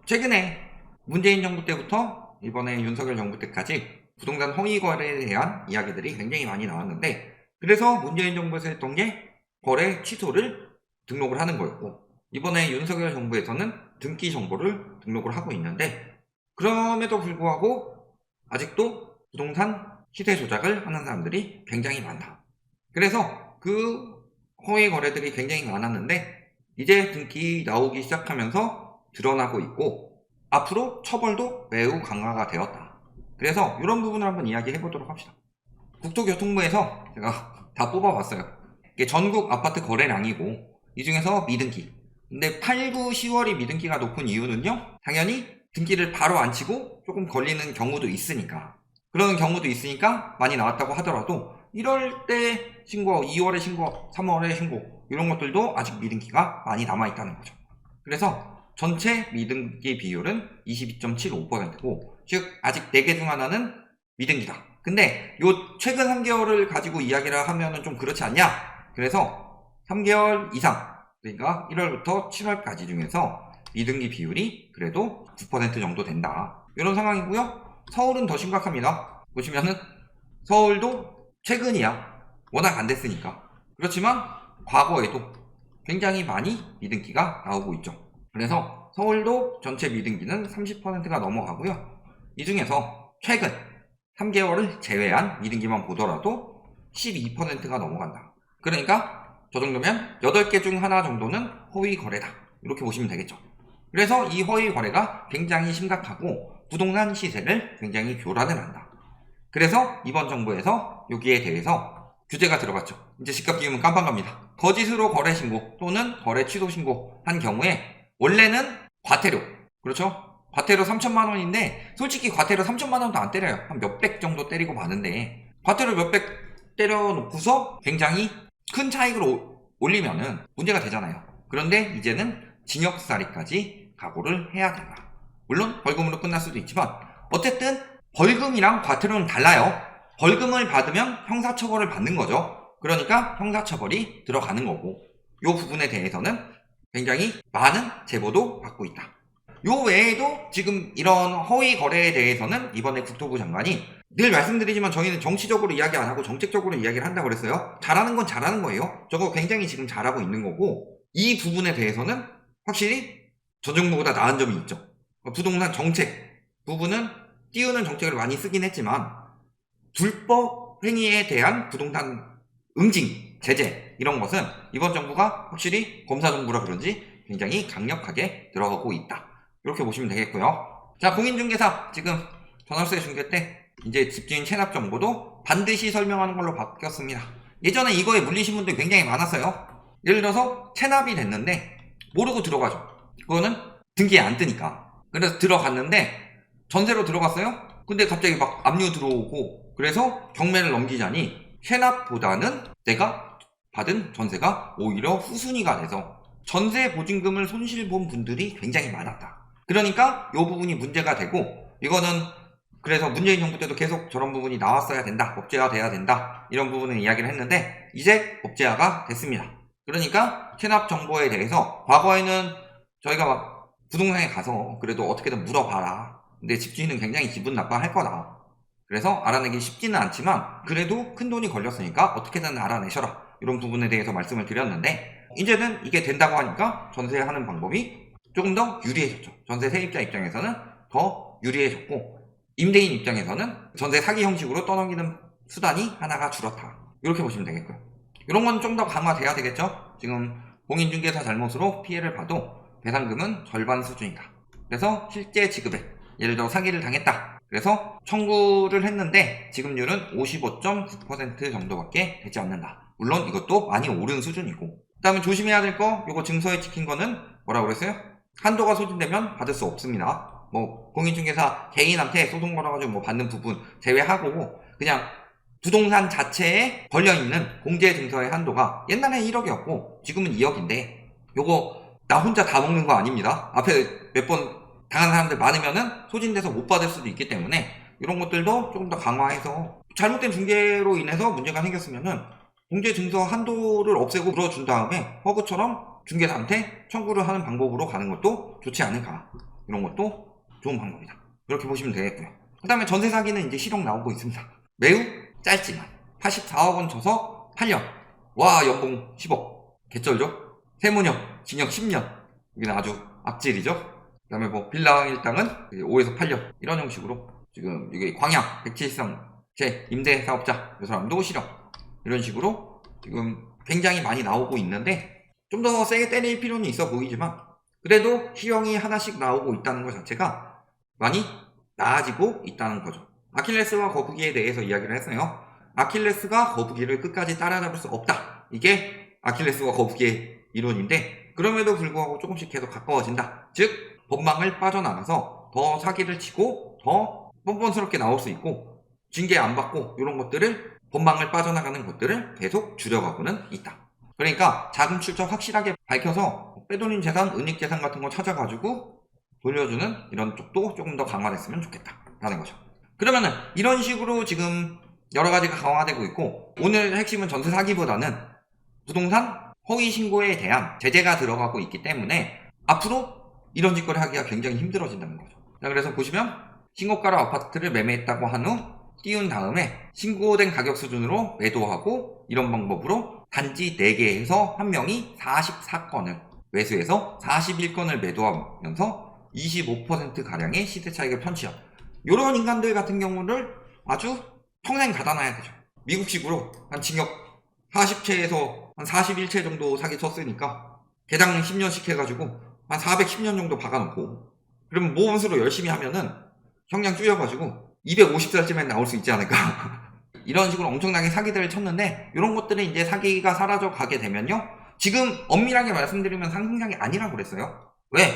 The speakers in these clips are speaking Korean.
최근에 문재인 정부 때부터 이번에 윤석열 정부 때까지 부동산 허위 거래에 대한 이야기들이 굉장히 많이 나왔는데, 그래서 문재인 정부에서 했던 게 거래 취소를 등록을 하는 거였고, 이번에 윤석열 정부에서는 등기 정보를 등록을 하고 있는데, 그럼에도 불구하고 아직도 부동산 시세 조작을 하는 사람들이 굉장히 많다. 그래서 그 허위 거래들이 굉장히 많았는데 이제 등기 나오기 시작하면서 드러나고 있고, 앞으로 처벌도 매우 강화가 되었다. 그래서 이런 부분을 한번 이야기해 보도록 합시다. 국토교통부에서 제가 다 뽑아봤어요. 이게 전국 아파트 거래량이고, 이 중에서 미등기. 근데 8, 9, 10월이 미등기가 높은 이유는요, 당연히 등기를 바로 안 치고 조금 걸리는 경우도 있으니까. 그런 경우도 있으니까 많이 나왔다고 하더라도 1월 때 신고, 2월에 신고, 3월에 신고, 이런 것들도 아직 미등기가 많이 남아있다는 거죠. 그래서 전체 미등기 비율은 22.75%고, 즉 아직 4개 중 하나는 미등기다. 근데 요 최근 3개월을 가지고 이야기를 하면은 좀 그렇지 않냐? 그래서 3개월 이상, 그러니까 1월부터 7월까지 중에서 미등기 비율이 그래도 9% 정도 된다. 이런 상황이고요. 서울은 더 심각합니다. 보시면은 서울도 최근이야. 워낙 안 됐으니까. 그렇지만 과거에도 굉장히 많이 미등기가 나오고 있죠. 그래서 서울도 전체 미등기는 30%가 넘어가고요. 이 중에서 최근 3개월을 제외한 미등기만 보더라도 12%가 넘어간다. 그러니까 저 정도면 8개 중 하나 정도는 허위 거래다. 이렇게 보시면 되겠죠. 그래서 이 허위 거래가 굉장히 심각하고 부동산 시세를 굉장히 교란을 한다. 그래서 이번 정부에서 여기에 대해서 규제가 들어갔죠. 이제 집값 기우면 깜빡합니다. 거짓으로 거래 신고 또는 거래 취소 신고 한 경우에 원래는 과태료, 그렇죠? 과태료 3천만 원인데 솔직히 과태료 3천만 원도 안 때려요. 한 몇백 정도 때리고 마는데, 과태료 몇백 때려놓고서 굉장히 큰 차익을 올리면은 문제가 되잖아요. 그런데 이제는 징역살이까지 각오를 해야 된다. 물론 벌금으로 끝날 수도 있지만 어쨌든 벌금이랑 과태료는 달라요. 벌금을 받으면 형사처벌을 받는 거죠. 그러니까 형사처벌이 들어가는 거고, 이 부분에 대해서는 굉장히 많은 제보도 받고 있다. 요 외에도 지금 이런 허위 거래에 대해서는 이번에 국토부 장관이, 늘 말씀드리지만 저희는 정치적으로 이야기 안 하고 정책적으로 이야기를 한다고 그랬어요. 잘하는 건 잘하는 거예요. 저거 굉장히 지금 잘하고 있는 거고, 이 부분에 대해서는 확실히 전 정부보다 나은 점이 있죠. 부동산 정책 부분은 띄우는 정책을 많이 쓰긴 했지만 불법 행위에 대한 부동산 응징, 제재 이런 것은 이번 정부가 확실히 검사 정부라 그런지 굉장히 강력하게 들어가고 있다. 이렇게 보시면 되겠고요. 자, 공인중개사 지금 전월세 중개 때 이제 집주인 체납 정보도 반드시 설명하는 걸로 바뀌었습니다. 예전에 이거에 물리신 분들이 굉장히 많았어요. 예를 들어서 체납이 됐는데 모르고 들어가죠. 그거는 등기에 안 뜨니까. 그래서 들어갔는데 전세로 들어갔어요. 근데 갑자기 막 압류 들어오고, 그래서 경매를 넘기자니 체납보다는 내가 받은 전세가 오히려 후순위가 돼서 전세 보증금을 손실본 분들이 굉장히 많았다. 그러니까 이 부분이 문제가 되고, 이거는 그래서 문재인 정부 때도 계속 저런 부분이 나왔어야 된다, 법제화 돼야 된다, 이런 부분을 이야기를 했는데 이제 법제화가 됐습니다. 그러니까 체납 정보에 대해서 과거에는 저희가 막 부동산에 가서 그래도 어떻게든 물어봐라, 근데 집주인은 굉장히 기분 나빠할 거다, 그래서 알아내기 쉽지는 않지만 그래도 큰돈이 걸렸으니까 어떻게든 알아내셔라, 이런 부분에 대해서 말씀을 드렸는데, 이제는 이게 된다고 하니까 전세하는 방법이 조금 더 유리해졌죠. 전세 세입자 입장에서는 더 유리해졌고, 임대인 입장에서는 전세 사기 형식으로 떠넘기는 수단이 하나가 줄었다. 이렇게 보시면 되겠고요. 이런 건 좀 더 강화돼야 되겠죠. 지금 공인중개사 잘못으로 피해를 봐도 배상금은 절반 수준이다. 그래서 실제 지급액, 예를 들어 사기를 당했다, 그래서 청구를 했는데 지급률은 55.9% 정도밖에 되지 않는다. 물론 이것도 많이 오른 수준이고, 그 다음에 조심해야 될 거, 요거 증서에 찍힌 거는 뭐라고 그랬어요? 한도가 소진되면 받을 수 없습니다. 뭐 공인중개사 개인한테 소송 걸어가지고 뭐 받는 부분 제외하고, 그냥 부동산 자체에 걸려있는 공제증서의 한도가 옛날에 1억이었고 지금은 2억인데, 요거 나 혼자 다 먹는 거 아닙니다. 앞에 몇 번 당한 사람들 많으면은 소진돼서 못 받을 수도 있기 때문에 이런 것들도 조금 더 강화해서, 잘못된 중개로 인해서 문제가 생겼으면은 공제증서 한도를 없애고 물어준 다음에 허브처럼 중개사한테 청구를 하는 방법으로 가는 것도 좋지 않을까. 이런 것도 좋은 방법이다. 이렇게 보시면 되겠고요. 그 다음에 전세 사기는 이제 실형 나오고 있습니다. 매우 짧지만 84억 원 줘서 8년. 와, 연봉 10억. 개쩔죠? 세무녀, 징역 10년. 여기는 아주 악질이죠. 그 다음에 뭐 빌라 일당은 5에서 8년. 이런 형식으로 지금 이게 광양, 백지성 제 임대 사업자 이 사람도 실형. 이런 식으로 지금 굉장히 많이 나오고 있는데 좀 더 세게 때릴 필요는 있어 보이지만 그래도 실형이 하나씩 나오고 있다는 것 자체가 많이 나아지고 있다는 거죠. 아킬레스와 거북이에 대해서 이야기를 했어요. 아킬레스가 거북이를 끝까지 따라잡을 수 없다. 이게 아킬레스와 거북이의 이론인데 그럼에도 불구하고 조금씩 계속 가까워진다. 즉 법망을 빠져나가서 더 사기를 치고 더 뻔뻔스럽게 나올 수 있고 징계 안 받고 이런 것들을 법망을 빠져나가는 것들을 계속 줄여가고는 있다. 그러니까 자금 출처 확실하게 밝혀서 빼돌린 재산, 은닉재산 같은 거 찾아가지고 돌려주는 이런 쪽도 조금 더 강화됐으면 좋겠다라는 거죠. 그러면은 이런 식으로 지금 여러 가지가 강화되고 있고 오늘 핵심은 전세 사기보다는 부동산 허위 신고에 대한 제재가 들어가고 있기 때문에 앞으로 이런 짓거리 하기가 굉장히 힘들어진다는 거죠. 자, 그래서 보시면 신고가로 아파트를 매매했다고 한 후 띄운 다음에 신고된 가격 수준으로 매도하고 이런 방법으로 단지 4개에서 한 명이 44건을 매수해서 41건을 매도하면서 25%가량의 시세 차익을 편취한 이런 인간들 같은 경우를 아주 평생 가다놔야 되죠. 미국식으로 한 징역 40채에서 한 41채 정도 사기 쳤으니까 개당 10년씩 해가지고 한 410년 정도 박아놓고 그러면 모범수로 열심히 하면은 형량 줄여가지고 250살쯤엔 나올 수 있지 않을까. 이런 식으로 엄청나게 사기들을 쳤는데 이런 것들은 이제 사기가 사라져 가게 되면요. 지금 엄밀하게 말씀드리면 상승장이 아니라고 그랬어요. 왜?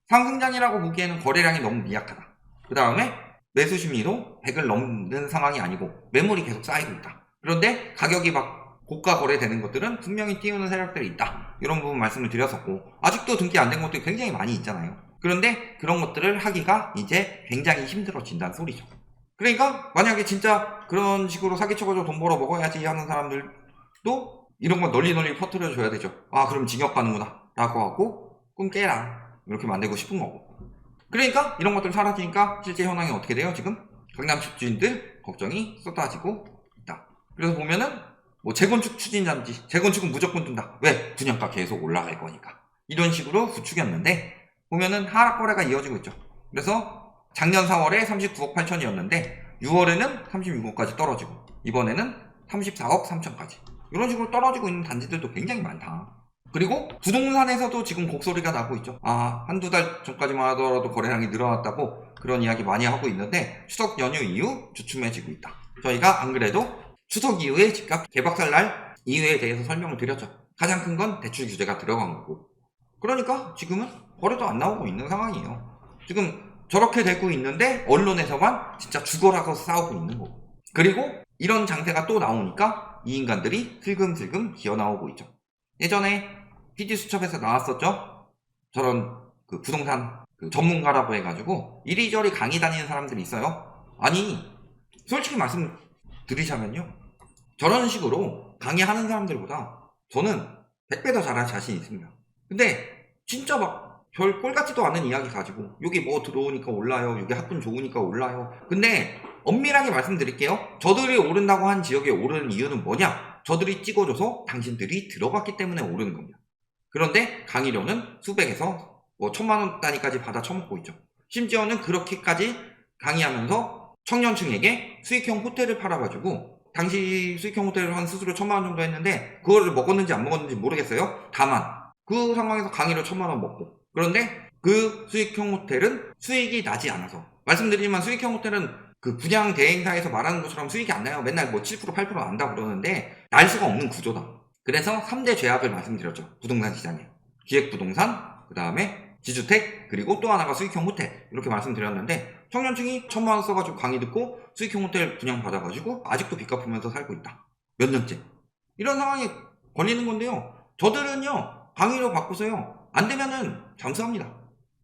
상승장이라고 보기에는 거래량이 너무 미약하다. 그 다음에 매수 심리도 100을 넘는 상황이 아니고 매물이 계속 쌓이고 있다. 그런데 가격이 막 고가 거래되는 것들은 분명히 띄우는 세력들이 있다. 이런 부분 말씀을 드렸었고 아직도 등기 안 된 것들이 굉장히 많이 있잖아요. 그런데 그런 것들을 하기가 이제 굉장히 힘들어진다는 소리죠. 그러니까 만약에 진짜 그런 식으로 사기쳐가지고 돈 벌어 먹어야지 하는 사람들도 이런 거 널리 퍼뜨려 줘야 되죠. 아, 그럼 징역 가는구나 라고 하고 꿈 깨라 이렇게 만들고 싶은 거고. 그러니까 이런 것들 사라지니까 실제 현황이 어떻게 돼요? 지금 강남 집주인들 걱정이 쏟아지고 있다. 그래서 보면은 뭐 재건축 추진자인지 재건축은 무조건 뜬다. 왜? 분양가 계속 올라갈 거니까. 이런 식으로 부추겼는데 보면은 하락 거래가 이어지고 있죠. 그래서 작년 4월에 39억 8천이었는데 6월에는 36억까지 떨어지고 이번에는 34억 3천까지 이런 식으로 떨어지고 있는 단지들도 굉장히 많다. 그리고 부동산에서도 지금 곡소리가 나고 있죠. 아, 한두 달 전까지만 하더라도 거래량이 늘어났다고 그런 이야기 많이 하고 있는데 추석 연휴 이후 주춤해지고 있다. 저희가 안 그래도 추석 이후에 집값 개박살 날 이유에 대해서 설명을 드렸죠. 가장 큰 건 대출 규제가 들어간 거고 그러니까 지금은 거래도 안 나오고 있는 상황이에요. 지금 저렇게 되고 있는데 언론에서만 진짜 죽어라고 싸우고 있는 거고 그리고 이런 장세가 또 나오니까 이 인간들이 슬금슬금 기어나오고 있죠. 예전에 PD수첩에서 나왔었죠. 저런 그 부동산 그 전문가라고 해가지고 이리저리 강의 다니는 사람들이 있어요. 아니 솔직히 말씀드리자면요 저런 식으로 강의하는 사람들보다 저는 100배 더 잘할 자신이 있습니다. 근데 진짜 막 별 꼴같지도 않은 이야기 가지고 여기 뭐 들어오니까 올라요, 여기 학군 좋으니까 올라요. 근데 엄밀하게 말씀드릴게요. 저들이 오른다고 한 지역에 오르는 이유는 뭐냐? 저들이 찍어줘서 당신들이 들어갔기 때문에 오르는 겁니다. 그런데 강의료는 수백에서 뭐 1,000만 단위까지 받아 처먹고 있죠. 심지어는 그렇게까지 강의하면서 청년층에게 수익형 호텔을 팔아가지고 당시 수익형 호텔을 한 수수료 1,000만 원 정도 했는데 그거를 먹었는지 안 먹었는지 모르겠어요. 다만 그 상황에서 강의료 1,000만 원 먹고 그런데 그 수익형 호텔은 수익이 나지 않아서 말씀드리지만 수익형 호텔은 그 분양 대행사에서 말하는 것처럼 수익이 안 나요. 맨날 뭐 7% 8% 난다 그러는데 날 수가 없는 구조다. 그래서 3대 죄악을 말씀드렸죠. 부동산 시장에 기획부동산, 그 다음에 지주택, 그리고 또 하나가 수익형 호텔 이렇게 말씀드렸는데 청년층이 1,000만 원 써가지고 강의 듣고 수익형 호텔 분양 받아가지고 아직도 빚 갚으면서 살고 있다. 몇 년째 이런 상황에 걸리는 건데요. 저들은요 강의료 받고서요 안 되면은 잠수합니다.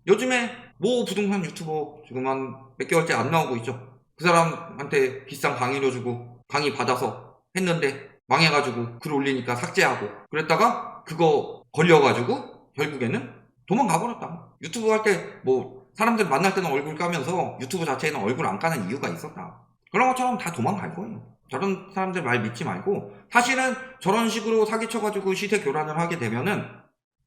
요즘에 모 부동산 유튜버 지금 한 몇 개월째 안 나오고 있죠. 그 사람한테 비싼 강의료 주고 강의 받아서 했는데 망해가지고 글 올리니까 삭제하고 그랬다가 그거 걸려가지고 결국에는 도망가버렸다. 유튜브 할 때 뭐 사람들 만날 때는 얼굴 까면서 유튜브 자체에는 얼굴 안 까는 이유가 있었다. 그런 것처럼 다 도망갈 거예요. 저런 사람들 말 믿지 말고, 사실은 저런 식으로 사기쳐가지고 시세 교란을 하게 되면은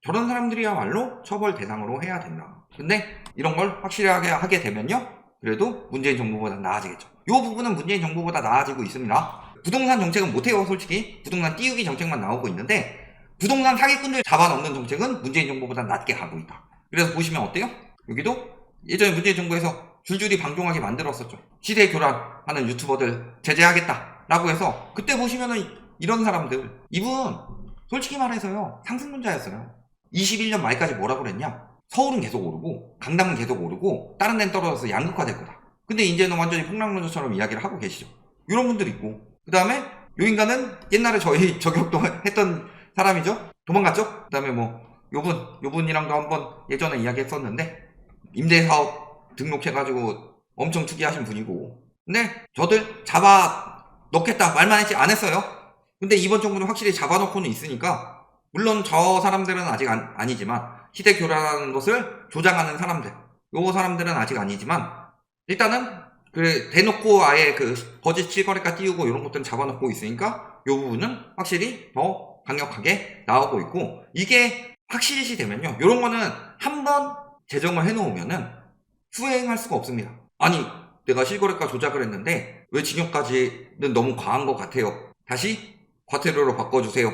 저런 사람들이야말로 처벌 대상으로 해야 된다. 근데 이런 걸 확실하게 하게 되면요, 그래도 문재인 정부보다 나아지겠죠. 이 부분은 문재인 정부보다 나아지고 있습니다. 부동산 정책은 못해요. 솔직히 부동산 띄우기 정책만 나오고 있는데, 부동산 사기꾼들 잡아넘는 정책은 문재인 정부보다 낮게 가고 있다. 그래서 보시면 어때요? 여기도 예전에 문재인 정부에서 줄줄이 방종하게 만들었었죠. 시세 교란하는 유튜버들 제재하겠다 라고 해서, 그때 보시면은 이런 사람들, 이분 솔직히 말해서요, 상승분자였어요. 21년 말까지 뭐라고 그랬냐? 서울은 계속 오르고 강남은 계속 오르고 다른 데는 떨어져서 양극화될 거다. 근데 이제는 완전히 폭락론자처럼 이야기를 하고 계시죠. 이런 분들 있고, 그 다음에 요 인간은 옛날에 저희 저격도 했던 사람이죠. 도망갔죠. 그 다음에 뭐 요분이랑도 한번 예전에 이야기했었는데, 임대사업 등록해가지고 엄청 투기하신 분이고, 근데 저들 잡아 넣겠다 말만 했지 안 했어요. 근데 이번 정부는 확실히 잡아놓고는 있으니까, 물론 저 사람들은 아직 아니지만, 시대 교란하는 것을 조장하는 사람들, 요 사람들은 아직 아니지만, 일단은 그 대놓고 아예 그 거짓 실거래가 띄우고 이런 것들은 잡아놓고 있으니까 요 부분은 확실히 더 강력하게 나오고 있고, 이게 확실시 되면요, 요런 거는 한번 제정을 해놓으면은 수행할 수가 없습니다. 아니, 내가 실거래가 조작을 했는데 왜 징역까지는 너무 과한 것 같아요. 다시 과태료로 바꿔주세요.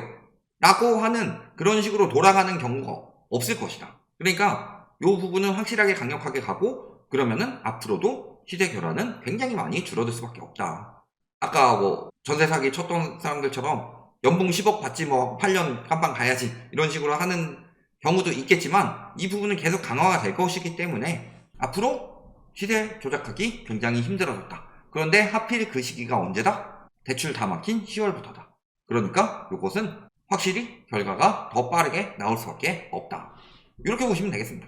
라고 하는 그런 식으로 돌아가는 경우가 없을 것이다. 그러니까 요 부분은 확실하게 강력하게 가고, 그러면은 앞으로도 시세 교란은 굉장히 많이 줄어들 수밖에 없다. 아까 뭐 전세 사기 쳤던 사람들처럼 연봉 10억 받지 뭐 8년 깜빵 가야지 이런 식으로 하는 경우도 있겠지만, 이 부분은 계속 강화가 될 것이기 때문에 앞으로 시세 조작하기 굉장히 힘들어졌다. 그런데 하필 그 시기가 언제다? 대출 다 막힌 10월부터다. 그러니까 이것은 확실히 결과가 더 빠르게 나올 수밖에 없다. 이렇게 보시면 되겠습니다.